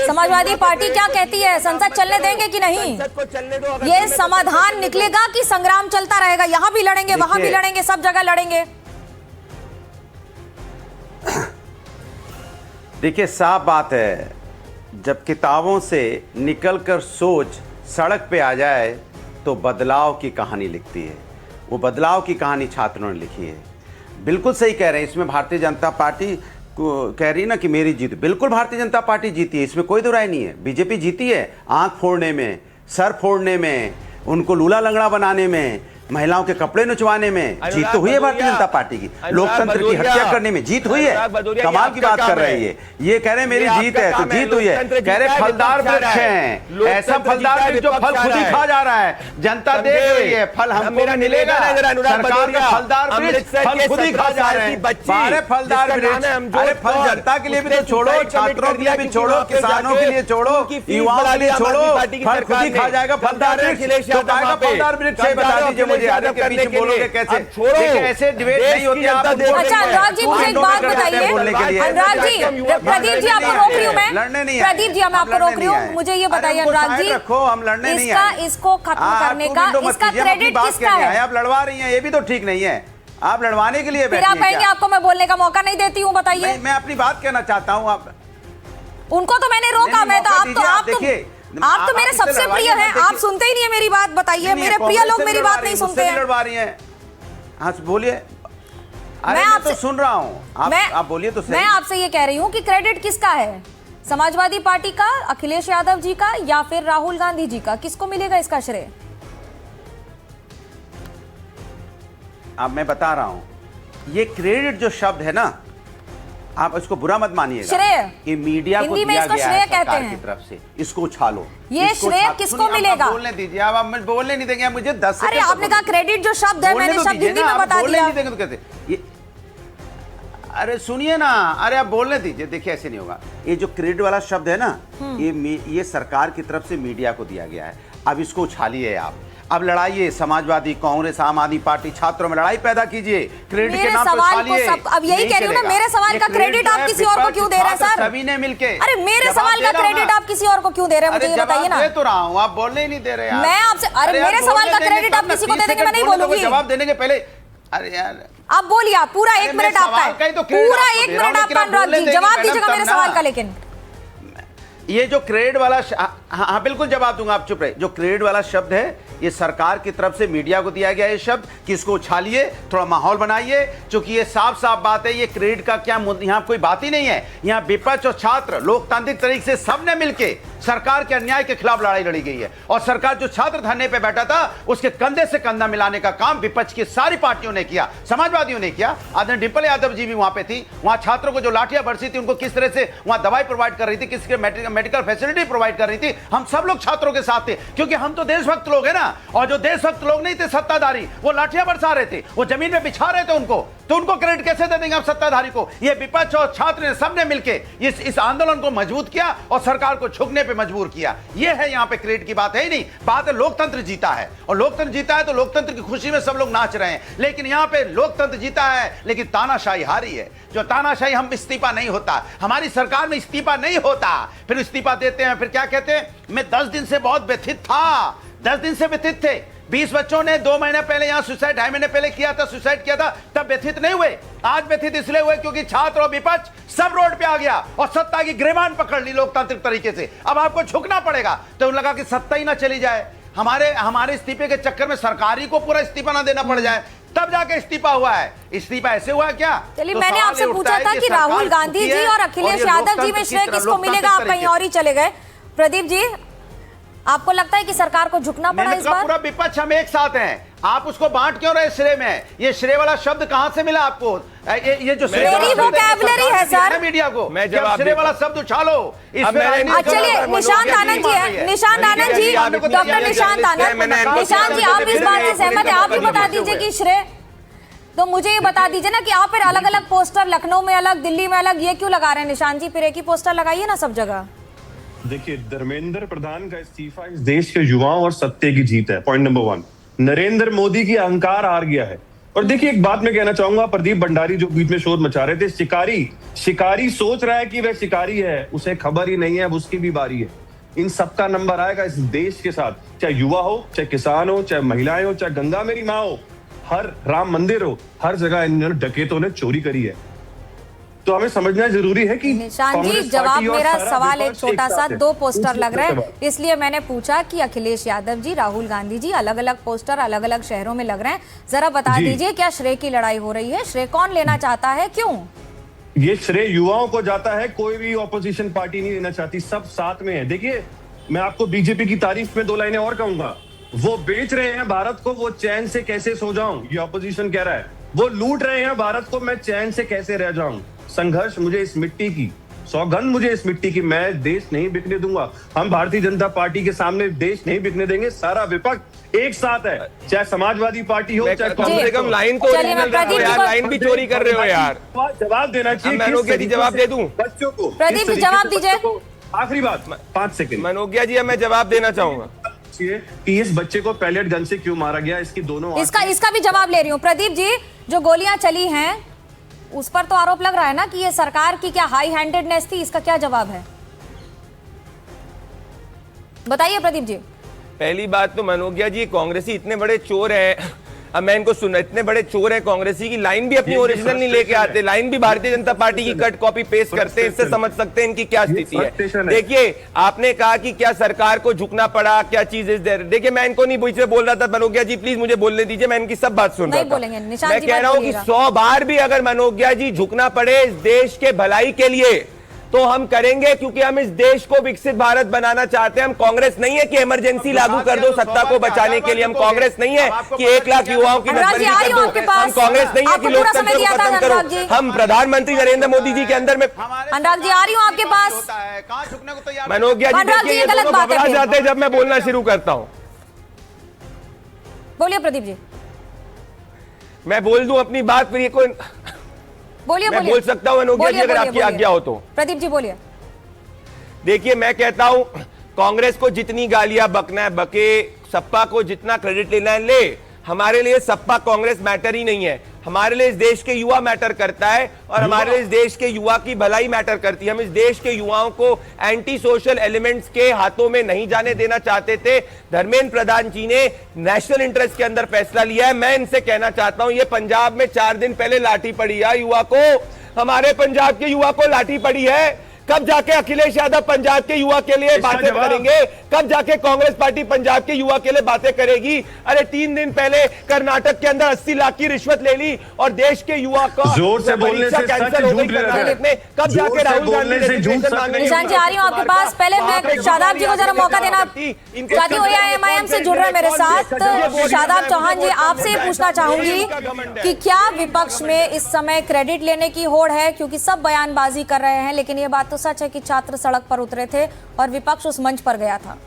Samajwadi party क्या कहती है, संसद चलने देंगे कि नहीं? ये समाधान निकलेगा कि संग्राम चलता रहेगा? यहाँ भी लड़ेंगे, वहां भी लड़ेंगे, सब जगह लड़ेंगे। देखिए, साफ बात है, जब किताबों से निकलकर सोच सड़क पे आ जाए तो बदलाव की कहानी लिखती है। वो बदलाव की कहानी छात्रों ने लिखी है। बिल्कुल सही कह रहे हैं, इसमें भारतीय जनता पार्टी को कह रही ना कि मेरी जीत, बिल्कुल भारतीय जनता पार्टी जीती है, इसमें कोई दो राय नहीं है। बीजेपी जीती है आंख फोड़ने में, सर फोड़ने में, उनको लूला लंगड़ा बनाने में, महिलाओं के कपड़े नुचवाने में जीत तो हुई है भारतीय जनता पार्टी की। लोकतंत्र की हत्या करने में जीत हुई है। कमाल की बात कर रही है। ये कह रहे मेरी जीत है तो जीत हुई है। कह रहे फलदार वृक्ष हैं, ऐसा फलदार वृक्ष जो फल खुद ही खा जा रहा है। जनता देख रही है, फल हमको भी मिलेगा। सरकार का फलदार वृक्ष फल खुद ही खा जा रहे हैं। सारे फलदार वृक्ष, अरे फल जनता के लिए भी तो छोड़ो, छात्रों के लिए भी छोड़ो, किसानों के लिए छोड़ो, युवाओं के लिए छोड़ो, फल खुद ही खा जाएगा फलदार वृक्ष। तो आएगा फलदार वृक्ष, बता दीजिए मुझे, आगे के बीच बोलोगे कैसे? ऐसे डिबेट नहीं होती। अच्छा अनुराग जी, मुझे एक बात बताइए। अनुराग जी, प्रदीप जी आपको रोक रही हूँ मैं, लड़ने नहीं, प्रदीप जी मैं आपको रोक रही हूँ। मुझे ये बताइए अनुराग जी, रखो, हम लड़ने नहीं आए। इसको खत्म करने का इसका क्रेडिट किसका है? आप लड़वा रही हैं, ये भी तो ठीक नहीं है। आप लड़वाने के लिए बैठी हैं। फिर आप कहेंगे आपको मैं बोलने का मौका नहीं देती हूँ, बताइए। मैं अपनी बात कहना चाहता हूँ। आप उनको तो मैंने रोका, मैं तो आप तो मेरे सबसे प्रिय हैं, आप सुनते ही नहीं है मेरी बात। बताइए, मेरे प्रिय लोग मेरी बात नहीं सुनते हैं। लड़वा रही हैं, हाँ बोलिए। मैं आपसे तो सुन रहा हूँ, आप बोलिए तो सही। मैं आपसे ये कह रही हूँ कि क्रेडिट किसका है, समाजवादी पार्टी का, अखिलेश यादव जी का, या फिर राहुल गांधी जी का? किसको मिलेगा इसका श्रेय? अब मैं बता रहा हूँ, ये क्रेडिट जो शब्द है ना, आप इसको बुरा मत मानिएगा। श्रेय कि मीडिया को दिया गया है सरकार की तरफ से, इसको उछालो। ये श्रेय किसको मिलेगा? बोलने दीजिए, आप बोलने नहीं देंगे मुझे 10 सेकंड। अरे आपने कहा क्रेडिट जो शब्द है, मैंने शब्द हिंदी में बता दिया। नहीं देंगे तो कैसे? ये अरे सुनिए ना, अरे आप बोलने दीजिए। देखिए, ऐसे नहीं होगा। ये जो क्रेडिट वाला शब्द है ना, ये सरकार की तरफ से मीडिया को दिया गया है। अब इसको उछालिए आप, अब लड़ाइए, समाजवादी, कांग्रेस, आम आदमी पार्टी, छात्रों में लड़ाई पैदा कीजिए। क्रेडिट के नाम पर उछालिए। अब यही कह रही हूँ ना, मेरे सवाल का क्रेडिट आप किसी और को क्यों दे रहे हैं सर? सभी ने मिलके। अरे मेरे सवाल का क्रेडिट आप किसी और को क्यों दे रहे हैं, मुझे ये बताइए ना। दे तो रहा हूँ, आप बोलने ही नहीं दे रहे। मैं आपसे, अरे मेरे सवाल का क्रेडिट आप किसी को दे देंगे, मैं नहीं बोलूंगी। जवाब देने के पहले अरे यार आप बोलिए, आप पूरा 1 मिनट आपका है, पूरा 1 मिनट आपका। अनुराग जी जवाब दीजिएगा मेरे सवाल का। लेकिन ये जो क्रेडिट वाला हाँ बिल्कुल जवाब दूंगा, आप चुप रहे। जो क्रेडिट वाला शब्द है, ये सरकार की तरफ से मीडिया को दिया गया ये शब्द, कि इसको उछालिए, थोड़ा माहौल बनाइए। क्योंकि ये साफ साफ बात है, ये क्रेडिट का क्या यहाँ कोई बात ही नहीं है। यहाँ विपक्ष और छात्र लोकतांत्रिक तरीके से सबने मिलके सरकार के अन्याय के खिलाफ लड़ाई लड़ी गई है। और सरकार जो छात्र धरने पे बैठा था, उसके कंधे से कंधा मिलाने का काम विपक्ष की सारी पार्टियों ने किया, समाजवादियों ने किया। आदरणीय डिंपल यादव जी भी वहां पे थी। वहां छात्रों को जो लाठियां बरसी थी, उनको किस तरह से वहां दवाई प्रोवाइड कर रही थी, किस मेडिकल फैसिलिटी प्रोवाइड कर रही थी, हम सब लोग छात्रों के साथ थे। क्योंकि हम तो देशभक्त लोग हैं ना, और जो देशभक्त लोग नहीं थे सत्ताधारी, वो लाठियां बरसा रहे थे, वो जमीन में बिछा रहे थे उनको, तो उनको क्रेडिट कैसे दे देंगे आप सत्ताधारी को? ये विपक्ष और छात्र ने सबने मिलकर इस आंदोलन को मजबूत किया और सरकार को झुकने पे मजबूर किया। ये है यहाँ पे क्रेडिट की बात है ही नहीं। बात है लोकतंत्र जीता है, और लोकतंत्र जीता है तो लोकतंत्र की खुशी में सब लोग नाच रहे हैं। लेकिन यहाँ पे लोकतंत्र जीता है, लेकिन तानाशाही हारी है। जो तानाशाही, हम इस्तीफा नहीं होता, हमारी सरकार में इस्तीफा नहीं होता, फिर इस्तीफा देते हैं, फिर क्या कहते हैं, मैं 10 दिन से बहुत व्यथित था, 10 दिन से व्यथित थे। 20 बच्चों ने 2 महीने पहले यहाँ सुसाइड, 2.5 महीने पहले किया था, सुसाइड किया था, तब व्यथित नहीं हुए। आज व्यथित इसलिए हुए क्योंकि छात्र और विपक्ष सब रोड पे आ गया और सत्ता की गिरबान पकड़ ली लोकतांत्रिक तरीके से। अब आपको झुकना पड़ेगा। तो लगा कि सत्ता ही ना चली जाए, हमारे इस्तीफे के चक्कर में सरकारी को पूरा इस्तीफा ना देना पड़ जाए, तब जाके इस्तीफा हुआ है। इस्तीफा ऐसे हुआ क्या? चलिए, मैंने आपसे पूछा था कि राहुल गांधी जी और अखिलेश यादव जी में श्रेय किसको मिलेगा, आप कहीं और ही चले गए। प्रदीप जी, आपको लगता है कि सरकार को झुकना पड़ा इस बार? पूरा विपक्ष हम एक साथ हैं, आप उसको बांट क्यों रहे श्रेय में? ये श्रेय वाला शब्द कहां से मिला आपको? ये जो मेरी वोकैबुलरी है सर, मीडिया को श्रेय वाला शब्द उछालो। चलिए निशांत आनंद जी है, निशांत आनंद जी, डॉक्टर निशांत आनंद, निशांत जी आप इस बात से सहमत है? आप भी बता दीजिए कि श्रेय, तो मुझे ये बता दीजिए ना कि आप फिर अलग अलग पोस्टर, लखनऊ में अलग, दिल्ली में अलग, ये क्यों लगा रहे हैं? निशांत जी फिर एक ही पोस्टर लगाइए ना सब जगह। देखिए, धर्मेंद्र प्रधान का इस्तीफा इस देश के युवाओं और सत्य की जीत है। Point number 1। नरेंद्र मोदी की अहंकार हार गया है। और देखिए एक बात मैं कहना चाहूंगा, प्रदीप भंडारी जो बीच में शोर मचा रहे थे, शिकारी सोच रहा है कि वह शिकारी है, उसे खबर ही नहीं है, अब उसकी भी बारी है। इन सबका नंबर आएगा इस देश के साथ, चाहे युवा हो, चाहे किसान हो, चाहे महिलाएं हो, चाहे गंगा मेरी माँ हो, हर राम मंदिर हो, हर जगह इन डकैतों ने चोरी करी है। तो हमें समझना जरूरी है कि निशान जी, जवाब मेरा सवाल एक छोटा सा, 2 पोस्टर लग रहे हैं, इसलिए मैंने पूछा कि अखिलेश यादव जी, राहुल गांधी जी, अलग अलग पोस्टर अलग अलग शहरों में लग रहे हैं, जरा बता दीजिए क्या श्रेय की लड़ाई हो रही है? श्रेय कौन लेना चाहता है, क्यों? ये श्रेय युवाओं को जाता है, कोई भी ऑपोजिशन पार्टी नहीं लेना चाहती, सब साथ में है। देखिए मैं आपको बीजेपी की तारीफ में 2 लाइनें और कहूंगा। वो बेच रहे हैं भारत को, वो चैन से कैसे सो जाऊं, ये ऑपोजिशन कह रहा है। वो लूट रहे हैं भारत को, मैं चैन से कैसे रह जाऊं। संघर्ष मुझे इस मिट्टी की, सौगंध मुझे इस मिट्टी की, मैं देश नहीं बिकने दूंगा। हम भारतीय जनता पार्टी के सामने देश नहीं बिकने देंगे। सारा विपक्ष एक साथ है, चाहे समाजवादी पार्टी हो, चाहे कम से कम लाइन तो यार, लाइन भी चोरी कर रहे हो यार। जवाब देना चाहिए। मनोज्ञा जी जवाब दे दूं बच्चों को? प्रदीप जी जवाब दीजिए। आखिरी बात, 5 सेकंड। मनोज्ञा जी मैं जवाब देना चाहूंगा कि इस बच्चे को पैलेट गन से क्यों मारा गया, इसकी दोनों इसका भी जवाब ले रही हूँ। प्रदीप जी, जो गोलियां चली हैं उस पर तो आरोप लग रहा है ना कि ये सरकार की क्या हाई हैंडेडनेस थी, इसका क्या जवाब है? बताइए प्रदीप जी। पहली बात तो मनोज्ञा जी, कांग्रेसी इतने बड़े चोर हैं, अब मैं इनको सुना, इतने बड़े चोर हैं कांग्रेसी की लाइन भी अपनी ओरिजिनल नहीं लेके आते, लाइन भी भारतीय जनता पार्टी की कट कॉपी पेस्ट करते हैं। इससे समझ सकते हैं इनकी क्या स्थिति है। देखिए आपने कहा कि क्या सरकार को झुकना पड़ा, क्या चीज इस देर, देखिए मैं इनको नहीं बीच में बोल रहा था, मनोज्ञा जी प्लीज मुझे बोलने दीजिए, मैं इनकी सब बात सुन रहा था। मैं कह रहा हूं कि 100 बार भी अगर मनोज्ञा जी झुकना पड़े इस देश के भलाई के लिए तो हम करेंगे, क्योंकि हम इस देश को विकसित भारत बनाना चाहते हैं। हम कांग्रेस नहीं है कि इमरजेंसी लागू कर दो सत्ता को बचाने के लिए, हम कांग्रेस नहीं है कि 1 लाख युवाओं की नसबंदी कर दो, हम कांग्रेस नहीं है कि लोकतंत्र को खत्म करो। हम प्रधानमंत्री नरेंद्र मोदी जी के अंदर में, अनुराग जी आ रही हूँ आपके पास। मनोज्ञा जी देखिए ये दोनों घबरा जाते हैं जब मैं बोलना शुरू करता हूँ। बोलिए प्रदीप जी। मैं बोल दूं अपनी बात, फिर ये कोई बोलिए, मैं बोल सकता हूं मनोज्ञा जी अगर आपकी आज्ञा हो तो। प्रदीप जी बोलिए। देखिए मैं कहता हूं कांग्रेस को जितनी गालियां बकना है बके, सपा को जितना क्रेडिट लेना है ले, हमारे लिए सपा कांग्रेस मैटर ही नहीं है। हमारे लिए इस देश के युवा मैटर करता है और हमारे लिए इस देश के युवा की भलाई मैटर करती है। हम इस देश के युवाओं को एंटी सोशल एलिमेंट्स के हाथों में नहीं जाने देना चाहते थे। धर्मेंद्र प्रधान जी ने नेशनल इंटरेस्ट के अंदर फैसला लिया है। मैं इनसे कहना चाहता हूं, ये पंजाब में 4 दिन पहले लाठी पड़ी है युवा को, हमारे पंजाब के युवा को लाठी पड़ी है। कब जाके अखिलेश यादव पंजाब के युवा के लिए बातें करेंगे? कब जाके कांग्रेस पार्टी पंजाब के युवा के लिए बातें करेगी? अरे 3 दिन पहले कर्नाटक के अंदर 80 लाख की रिश्वत ले ली और देश के युवा का जोर से बोलने से कैंसिल हो गई कर्नाटक में। कब जाके राहुल गांधी निशान जी आ रही हूँ आपके पास। पहले मैं शादाब जी को जरा मौका देना चाहती हूँ, MIM से जुड़ रहे हैं मेरे साथ। शादाब चौहान जी, आपसे पूछना चाहूंगी कि क्या विपक्ष में इस समय क्रेडिट लेने की होड़ है? क्योंकि सब बयानबाजी कर रहे हैं, लेकिन ये बात तो सच है कि छात्र सड़क पर उतरे थे और विपक्ष उस मंच पर गया था।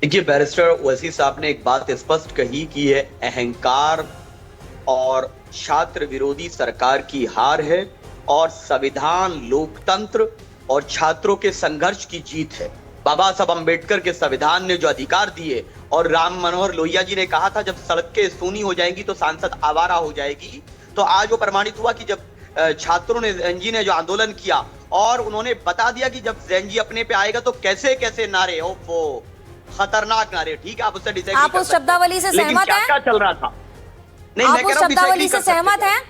देखिए बैरिस्टर ओवैसी साहब ने एक बात स्पष्ट कही कि यह अहंकार और छात्र विरोधी सरकार की हार है और संविधान, लोकतंत्र और छात्रों के संघर्ष की जीत है। बाबा साहब अम्बेडकर के संविधान ने जो अधिकार दिए और राम मनोहर लोहिया जी ने कहा था जब सड़कें सूनी हो जाएंगी तो सांसद आवारा हो जाएगी, तो आज वो प्रमाणित हुआ कि जब छात्रों ने, जैन जी ने जो आंदोलन किया और उन्होंने बता दिया कि जब जैन जी अपने पे आएगा तो कैसे कैसे नारे, वो खतरनाक नारे। ठीक है, आप उससे डिसएग्री आप उस शब्दावली से सहमत हैं? क्या चल रहा था? नहीं, आप उस शब्दावली से सहमत हैं?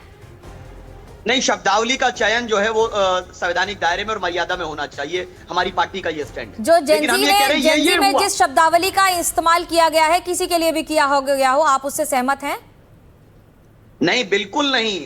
नहीं, शब्दावली का चयन जो है वो संवैधानिक दायरे में और मर्यादा में होना चाहिए। हमारी पार्टी का ये स्टैंड है। जो जेनजी में जिस शब्दावली का इस्तेमाल किया गया है, किसी के लिए भी किया हो गया हो, आप उससे सहमत हैं? नहीं, बिल्कुल नहीं।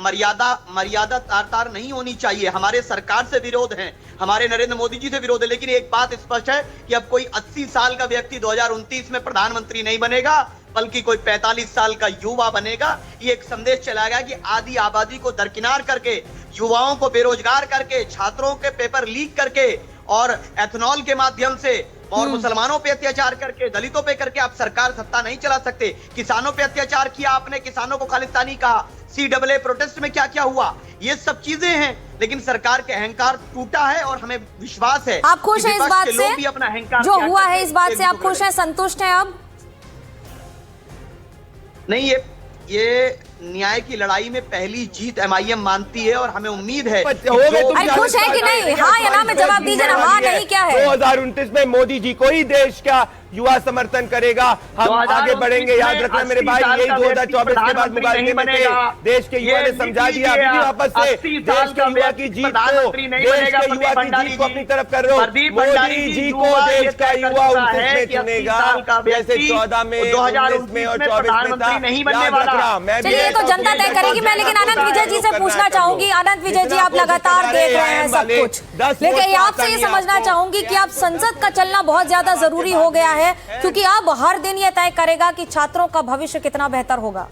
मर्यादा तार नहीं होनी चाहिए। हमारे सरकार से विरोध है, हमारे नरेंद्र मोदी जी से विरोध है, लेकिन एक बात स्पष्ट है कि अब कोई 80 साल का व्यक्ति 2029 में प्रधानमंत्री नहीं बनेगा, बल्कि कोई 45 साल का युवा बनेगा। ये एक संदेश चला गया कि आधी आबादी को दरकिनार करके, युवाओं को बेरोजगार करके, छात्रों के पेपर लीक करके और एथेनॉल के माध्यम से और मुसलमानों पे अत्याचार करके, दलितों पे करके आप सरकार सत्ता नहीं चला सकते। किसानों पे अत्याचार किया आपने, किसानों को खालिस्तानी कहा, CAA प्रोटेस्ट में क्या क्या हुआ, ये सब चीजें हैं। लेकिन सरकार के अहंकार टूटा है और हमें विश्वास है। आप खुश हैं इस बात से? भी अपना अहंकार जो हुआ है इस बात से आप खुश हैं, संतुष्ट हैं? अब नहीं, ये न्याय की लड़ाई में पहली जीत एमआईएम मानती है और हमें उम्मीद है हो गए तुम अरे खुश है कि नहीं? हाँ या ना में जवाब दीजिए ना, हाँ नहीं क्या है? 2029 में मोदी जी को ही देश का युवा समर्थन करेगा, हम आगे बढ़ेंगे। याद रखना मेरे भाई, यही 2024 के बाद मुकाबले में थे। देश के युवा ने समझा दिया, अभी भी वापस से देश के युवा की जीत को, देश के युवा की जीत को अपनी तरफ कर रहे हो। मोदी जी को देश का युवा 29 में चुनेगा, जैसे 14 में, 19 में और 24 में था। याद रखना, मैं भी चलिए, तो जनता तय करेगी। मैं लेकिन आनंद विजय जी से पूछना चाहूंगी, आनंद विजय जी आप लगातार देख रहे हैं सब कुछ, लेकिन आपसे ये समझना चाहूंगी कि आप संसद का चलना बहुत ज्यादा जरूरी हो गया है, क्योंकि अब हर दिन ये तय करेगा कि छात्रों का भविष्य कितना बेहतर होगा।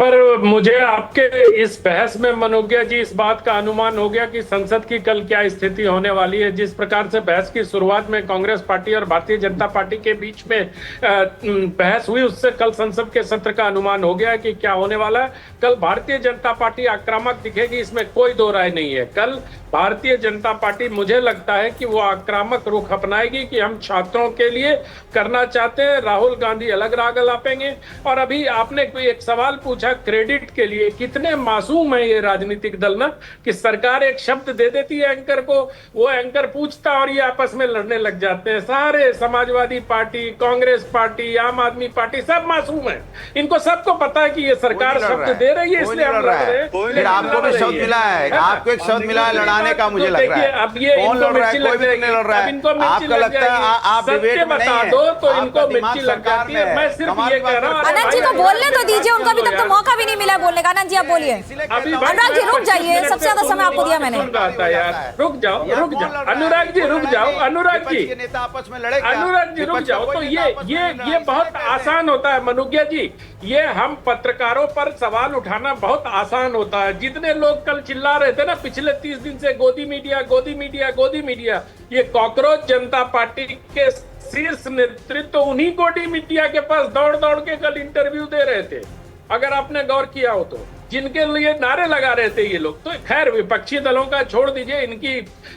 पर मुझे आपके इस बहस में मनोज्ञा जी इस बात का अनुमान हो गया कि संसद की कल क्या स्थिति होने वाली है। जिस प्रकार से बहस की शुरुआत में कांग्रेस पार्टी और भारतीय जनता पार्टी के बीच में बहस हुई, उससे कल संसद के सत्र का अनुमान हो गया कि क्या होने वाला है। कल भारतीय जनता पार्टी आक्रामक दिखेगी, इसमें कोई दो राय नहीं है। कल भारतीय जनता पार्टी, मुझे लगता है कि वो आक्रामक रुख अपनाएगी कि हम छात्रों के लिए करना चाहते हैं। राहुल गांधी अलग राग अलापेंगे। और अभी आपने एक सवाल पूछा क्रेडिट के लिए, कितने मासूम है ये राजनीतिक दल ना, कि सरकार एक शब्द दे देती है एंकर को, वो एंकर पूछता और ये आपस में लड़ने लग जाते हैं। सारे समाजवादी पार्टी, कांग्रेस पार्टी, आम आदमी पार्टी सब मासूम है। इनको सबको पता है कि ये सरकार शब्द दे रही है, इसलिए हम लड़ रहे हैं। फिर आपको भी शब्द मिला है, आपको एक शब्द मिला है लड़ाने का, मुझे लग रहा है। अब ये कौन लड़ रहा है? कोई भी नहीं लड़ रहा है। आपका लगता है आप डिबेट में नहीं है, दो तो आपका इनको दिमाग मिर्ची लग सरकार जाती में है। है। मैं सिर्फ ये कह रहा हूँ, आनंद जी को बोलने तो दीजिए, उनको अभी तक तो मौका भी नहीं मिला बोलने का। आनंद जी आप बोलिए। अनुराग जी रुक जाइए, सबसे ज्यादा समय आपको दिया मैंने। यार रुक जाओ, रुक जाओ अनुराग जी, रुक जाओ अनुराग जी, नेता आपस में लड़े, अनुराग जी रुक जाओ। तो ये बहुत आसान होता है मनोज्ञा जी, ये हम पत्रकारों पर सवाल उठाना बहुत आसान होता है। जितने लोग कल चिल्ला रहे थे ना पिछले 30 दिन से, गोदी मीडिया गोदी मीडिया गोदी मीडिया, ये कॉकरोच जनता पार्टी के शीर्ष नेतृत्व तो उन्हीं गोदी मीडिया के पास दौड़ दौड़ के कल इंटरव्यू दे रहे थे, अगर आपने गौर किया हो तो, जिनके लिए नारे लगा रहे थे ये लोग। तो खैर विपक्षी दलों का छोड़ दीजिए,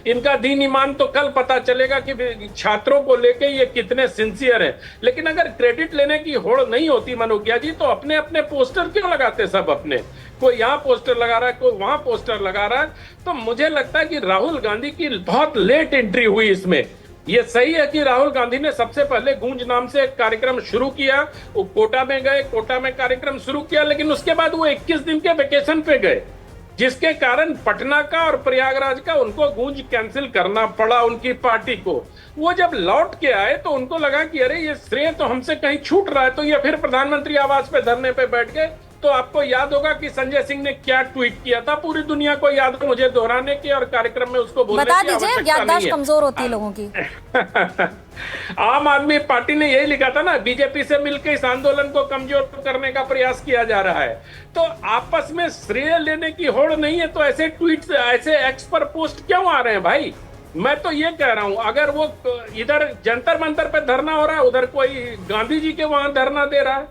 इनका दीन ईमान तो कल पता चलेगा कि छात्रों को लेके ये कितने सिंसियर हैं। लेकिन अगर क्रेडिट लेने की होड़ नहीं होती मनोज्ञा जी, तो अपने अपने पोस्टर क्यों लगाते सब अपने? कोई यहाँ पोस्टर लगा रहा है, कोई वहां पोस्टर लगा रहा है। तो मुझे लगता है कि राहुल गांधी की बहुत लेट एंट्री हुई इसमें। ये सही है कि राहुल गांधी ने सबसे पहले गूंज नाम से एक कार्यक्रम शुरू किया, वो कोटा में गए, कोटा में कार्यक्रम शुरू किया, लेकिन उसके बाद वो 21 दिन के वेकेशन पे गए, जिसके कारण पटना का और प्रयागराज का उनको गूंज कैंसिल करना पड़ा उनकी पार्टी को। वो जब लौट के आए तो उनको लगा कि अरे ये श्रेय तो हमसे कहीं छूट रहा है, तो ये फिर प्रधानमंत्री आवास पे धरने पे बैठ गए। तो आपको याद होगा कि संजय सिंह ने क्या ट्वीट किया था, पूरी दुनिया को याद हो, मुझे दोहराने की और कार्यक्रम में उसको बोलने की आवश्यकता नहीं है। बता दीजिए, याददाश्त कमजोर होती है लोगों की। आम आदमी पार्टी ने यही लिखा था ना, बीजेपी से मिलकर इस आंदोलन को कमजोर करने का प्रयास किया जा रहा है। तो आपस में श्रेय लेने की होड़ नहीं है, तो ऐसे ट्वीट, ऐसे एक्स पर पोस्ट क्यों आ रहे हैं भाई? मैं तो ये कह रहा हूं, अगर वो इधर जंतर मंतर पे धरना हो रहा है, उधर कोई गांधी जी के वहां धरना दे रहा है,